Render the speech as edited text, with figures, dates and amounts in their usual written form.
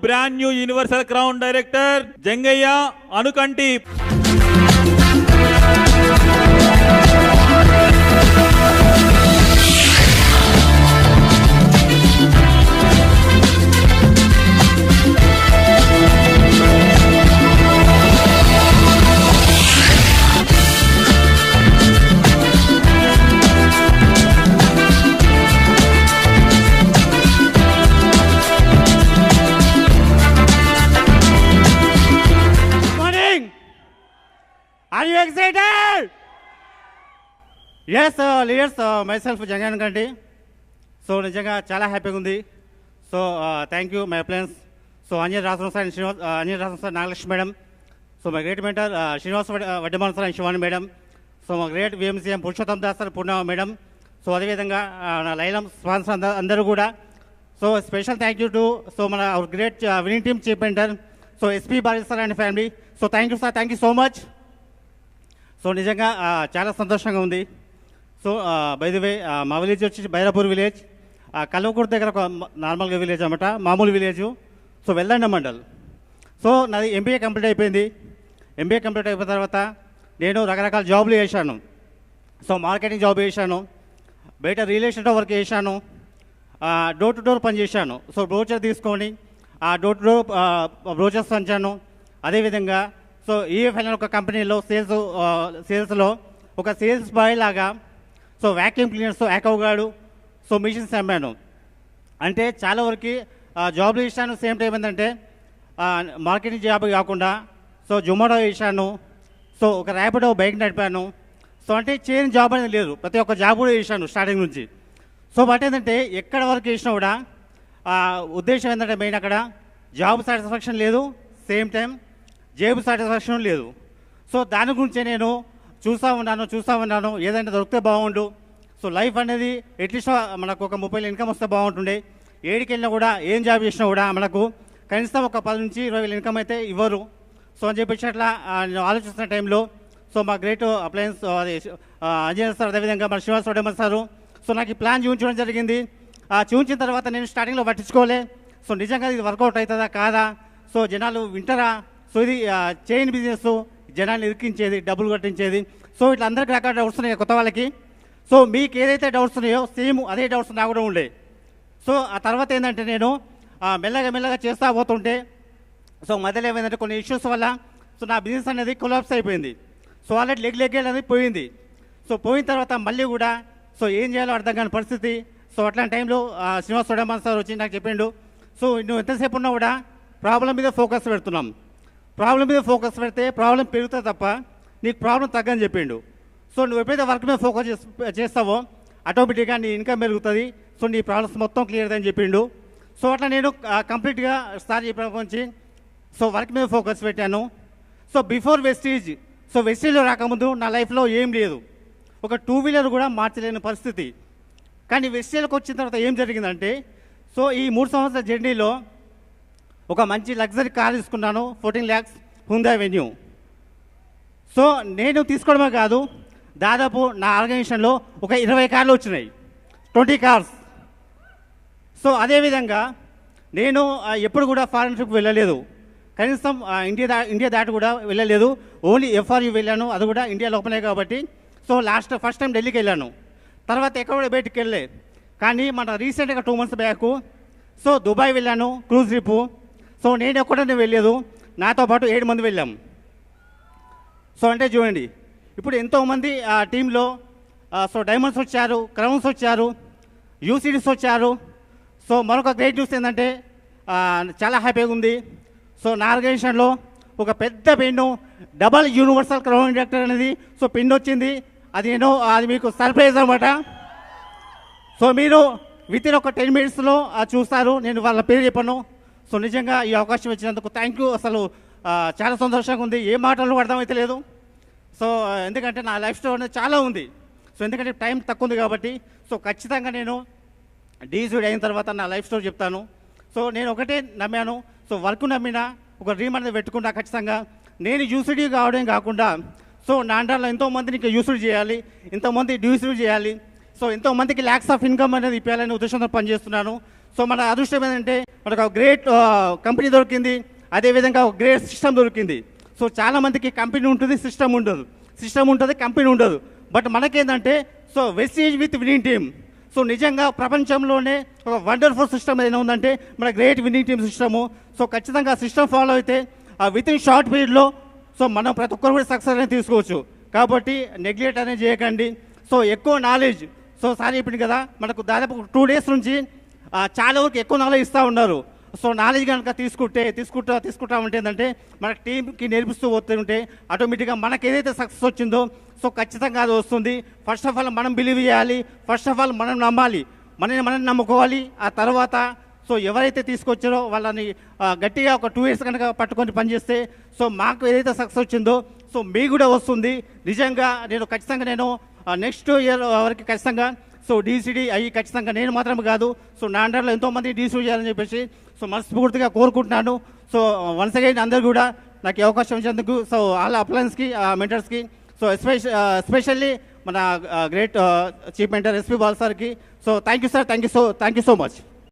Brand new universal crown director Jangaiah Anukanti. Are you excited? Yes, leaders, myself Jangayya Anukanti. So నిజంగా చాలా హ్యాపీగా ఉంది. So thank you my friends. So Anjan Rasam sir Anjan Rasam sir Nagalakshmi madam. So my great mentor Srinivas Vaddaman sir and Shivani madam. So మా great VMCM Purushottam Das sir Purna madam. So అదేవిధంగా నా లైలం sponsor అందరూ కూడా. So special thank you to so మన our great winning team chief mentor so SP Balaji sir and family. So thank you sir, thank you so much. So నిజంగా చాలా సంతోషంగా ఉంది. సో బై ది వే మా village వచ్చి Bairapur village, కల్వకూరు దగ్గర ఒక నార్మల్గా విలేజ్ అన్నమాట, మామూలు విలేజ్. సో వెల్లండ మండల్. సో నాది ఎంబీఏ కంప్లీట్ అయిపోయింది. ఎంబీఏ కంప్లీట్ అయిపోయిన తర్వాత నేను రకరకాల జాబులు చేశాను. సో మార్కెటింగ్ జాబ్ చేశాను, బయట రియల్ ఎస్టేట్ వర్క్ చేశాను, డోర్ టు డోర్ పని చేశాను. సో బ్రోచర్ తీసుకొని ఆ డోర్ టు డోర్ బ్రోచర్స్ పంచాను. అదేవిధంగా సో ఈఎఫ్ఎల్ ఒక కంపెనీలో సేల్స్లో ఒక సేల్స్ బాయ్ లాగా సో వ్యాక్యూమ్ క్లీనర్స్, యాకోగాడు, సో మిషన్స్ అమ్మాను. అంటే చాలా వరకు జాబ్లు చేశాను. సేమ్ టైం ఏంటంటే మార్కెటింగ్ జాబ్ కాకుండా సో జొమాటో చేశాను. సో ఒక ర్యాపిడో బైక్ నడిపాను. సో అంటే చేయని జాబ్ అనేది లేదు, ప్రతి ఒక్క జాబ్ కూడా చేశాను స్టార్టింగ్ నుంచి. సో బట్ ఏంటంటే ఎక్కడ వరకు చేసినా కూడా ఉద్దేశం ఏంటంటే మెయిన్ అక్కడ జాబ్ సాటిస్ఫాక్షన్ లేదు, సేమ్ టైం జేబు సాటిస్ఫాక్షన్ లేదు. సో దాని గురించే నేను చూస్తూ ఉన్నాను ఏదంటే దొరికితే బాగుండు. సో లైఫ్ అనేది అట్లీస్ట్ మనకు ఒక 30,000 ఇన్కమ్ వస్తే బాగుంటుండే. ఏడికి వెళ్ళినా కూడా ఏం జాబ్ చేసినా కూడా మనకు కనీసం ఒక 10 నుంచి 20,000 ఇన్కమ్ అయితే ఇవ్వరు. సో అని చెప్పేసి అట్లా నేను ఆలోచిస్తున్న టైంలో సో మా గ్రేట్ అప్లయన్స్ అది అంజనేయ సార్, అదేవిధంగా మన శ్రీనివాస్ వడ్డేమన్ సారు సో నాకు ఈ ప్లాన్ చూపించడం జరిగింది. చూపించిన తర్వాత నేను స్టార్టింగ్లో పట్టించుకోలే. సో నిజంగా ఇది వర్కౌట్ అవుతుందా కాదా, సో జనాలు వింటారా, సో ఇది చైన్ బిజినెస్, జనాన్ని ఇరికించేది, డబ్బులు కట్టించేది. సో ఇట్లా అందరికీ రకాల డౌట్స్ ఉన్నాయి కొత్త వాళ్ళకి. సో మీకు ఏదైతే డౌట్స్ ఉన్నాయో సేమ్ అదే డౌట్స్ నాకు కూడా ఉండే. సో ఆ తర్వాత ఏంటంటే నేను మెల్లగా చేస్తూ పోతుంటే సో మధ్యలో ఏమైందంటే కొన్ని ఇష్యూస్ వల్ల సో నా బిజినెస్ అనేది కొలాప్స్ అయిపోయింది. సో ఆల్రెడీ లెగ్ అనేది పోయింది. సో పోయిన తర్వాత మళ్ళీ కూడా సో ఏం చేయాలో అర్థం కాని పరిస్థితి. సో అట్లాంటి టైంలో శ్రీనివాస్ వడ్డేమన్ సార్ వచ్చి నాకు చెప్పిండు, సో నువ్వు ఎంతసేపు ఉన్నా కూడా ప్రాబ్లం మీద ఫోకస్ పెడుతున్నాం, ప్రాబ్లం మీద ఫోకస్ పెడితే ప్రాబ్లం పెరుగుతుంది తప్ప నీకు ప్రాబ్లం తగ్గని చెప్పిండు. సో నువ్వు ఎప్పుడైతే వర్క్ మీద ఫోకస్ చేస్తావో ఆటోమేటిక్గా నీ ఇన్కమ్ పెరుగుతుంది. సో నీ ప్రాబ్లమ్స్ మొత్తం క్లియర్ అవుతుందని చెప్పిండు. సో అట్లా నేను కంప్లీట్గా స్టార్ట్ చెప్పినప్పటి నుంచి సో వర్క్ మీద ఫోకస్ పెట్టాను. సో బిఫోర్ వెస్టీజ్, సో వెస్టీజ్లో రాకముందు నా లైఫ్లో ఏం లేదు, ఒక 2 వీలర్ కూడా మార్చలేని పరిస్థితి. కానీ వెస్టీజ్లోకి వచ్చిన తర్వాత ఏం జరిగిందంటే సో ఈ 3 సంవత్సరాల జర్నీలో ఒక మంచి లగ్జరీ కార్ తీసుకున్నాను, 14 lakhs హ్యుందాయ్ వెన్యూ. సో నేను తీసుకోవడమే కాదు, దాదాపు నా ఆర్గనైజేషన్లో ఒక 20 కార్లు వచ్చినాయి, 20 కార్స్. సో అదేవిధంగా నేను ఎప్పుడు కూడా ఫారెన్ ట్రిప్ వెళ్ళలేదు, కనీసం ఇండియా దాటి కూడా వెళ్ళలేదు. ఓన్లీ ఎఫ్ఆర్యూ వెళ్ళాను, అది కూడా ఇండియా లోపలే కాబట్టి. సో ఫస్ట్ టైం ఢిల్లీకి వెళ్ళాను, తర్వాత ఎక్కడ కూడా బయటికి వెళ్ళే. కానీ మన రీసెంట్గా 2 months బ్యాక్ సో దుబాయ్ వెళ్ళాను, క్రూజ్ ట్రిప్. సో నేను ఎక్కడనే వెళ్ళలేదు, నాతో పాటు 7 మంది వెళ్ళాం. సో అంటే చూడండి, ఇప్పుడు ఎంతోమంది ఆ టీంలో సో డైమండ్స్ వచ్చారు, క్రౌన్స్ వచ్చారు, యూసీడీస్ వచ్చారు. సో మరొక గ్రేట్ న్యూస్ ఏంటంటే చాలా హ్యాపీగా ఉంది. సో నా ఆర్గనైజేషన్లో ఒక పెద్ద pen, double universal crown director అనేది సో పెన్ వచ్చింది. అది మీకు సర్ప్రైజ్ అనమాట. సో మీరు వితిన్ ఒక 10 minutesలో చూస్తారు, నేను వాళ్ళ పేరు చెప్పను. సో నిజంగా ఈ అవకాశం ఇచ్చినందుకు థ్యాంక్ యూ. అసలు చాలా సంతోషంగా ఉంది, ఏ మాటలు అర్థమైతే లేదు. సో ఎందుకంటే నా లైఫ్ స్టైల్ అనేది చాలా ఉంది. సో ఎందుకంటే టైం తక్కువ ఉంది కాబట్టి సో ఖచ్చితంగా నేను డీసీడ్ అయిన తర్వాత నా లైఫ్ స్టోరీ చెప్తాను. సో నేను ఒకటే నమ్మాను, సో వర్క్ నమ్మినా ఒక డ్రీమ్ అనేది పెట్టుకుంటా ఖచ్చితంగా. నేను యూసీడీ కావడం కాకుండా సో నా అండర్లో ఎంతోమందిని ఇంకా యూసీడీ చేయాలి, ఎంతోమంది డ్యూసీడీ చేయాలి, సో ఎంతోమందికి ల్యాక్స్ ఆఫ్ ఇన్కమ్ అనేది ఇప్పించాలనే ఉద్దేశంతో పనిచేస్తున్నాను. సో మన అదృష్టం ఏంటంటే మనకు ఒక గ్రేట్ కంపెనీ దొరికింది, అదేవిధంగా ఒక గ్రేట్ సిస్టమ్ దొరికింది. సో చాలామందికి కంపెనీ ఉంటుంది, సిస్టమ్ ఉండదు, సిస్టమ్ ఉంటుంది, కంపెనీ ఉండదు. బట్ మనకేంటంటే so wastage with winning team. So నిజంగా ప్రపంచంలోనే ఒక వండర్ఫుల్ సిస్టమ్ ఏదైనా ఉందంటే మన great winning team system. So ఖచ్చితంగా సిస్టమ్ ఫాలో అయితే విత్ ఇన్ షార్ట్ పీరియడ్లో సో మనం ప్రతి ఒక్కరు కూడా సక్సెస్ అనేది తీసుకోవచ్చు. కాబట్టి నెగ్లెక్ట్ అనేది చేయకండి. సో ఎక్కువ నాలెడ్జ్, సో సార్ చెప్పింది కదా, మనకు దాదాపు 2 days నుంచి చాలా వరకు ఎక్కువ నాలెడ్జ్ ఇస్తూ ఉన్నారు. సో నాలెడ్జ్ కనుక తీసుకుంటా ఉంటే ఏంటంటే మన టీంకి నేర్పిస్తూ పోతుంటే ఆటోమేటిక్గా మనకి ఏదైతే సక్సెస్ వచ్చిందో సో ఖచ్చితంగా అది వస్తుంది. ఫస్ట్ ఆఫ్ ఆల్ మనం బిలీవ్ చేయాలి, ఫస్ట్ ఆఫ్ ఆల్ మనం నమ్మాలి, మనం నమ్ముకోవాలి. ఆ తర్వాత సో ఎవరైతే తీసుకొచ్చారో వాళ్ళని గట్టిగా ఒక 2 years కనుక పట్టుకొని పనిచేస్తే సో మాకు ఏదైతే సక్సెస్ వచ్చిందో సో మీకు కూడా వస్తుంది. నిజంగా నేను ఖచ్చితంగా నెక్స్ట్ ఇయర్ వరకు ఖచ్చితంగా సో డీసీడీ అయ్యి ఖచ్చితంగా నేను మాత్రం కాదు, సో నా అండర్లో ఎంతోమంది డీసీడీ చేయాలని చెప్పేసి సో మనస్ఫూర్తిగా కోరుకుంటున్నాను. సో వన్స్ అగైన్ అందరు కూడా నాకు ఈ అవకాశం ఇచ్చేందుకు సో ఆల్ అప్లయన్స్కి, మెంటర్స్కి, సో ఎస్పెషల్లీ మన great chief mentor SP Bal సార్కి so thank you sir, thank you so much.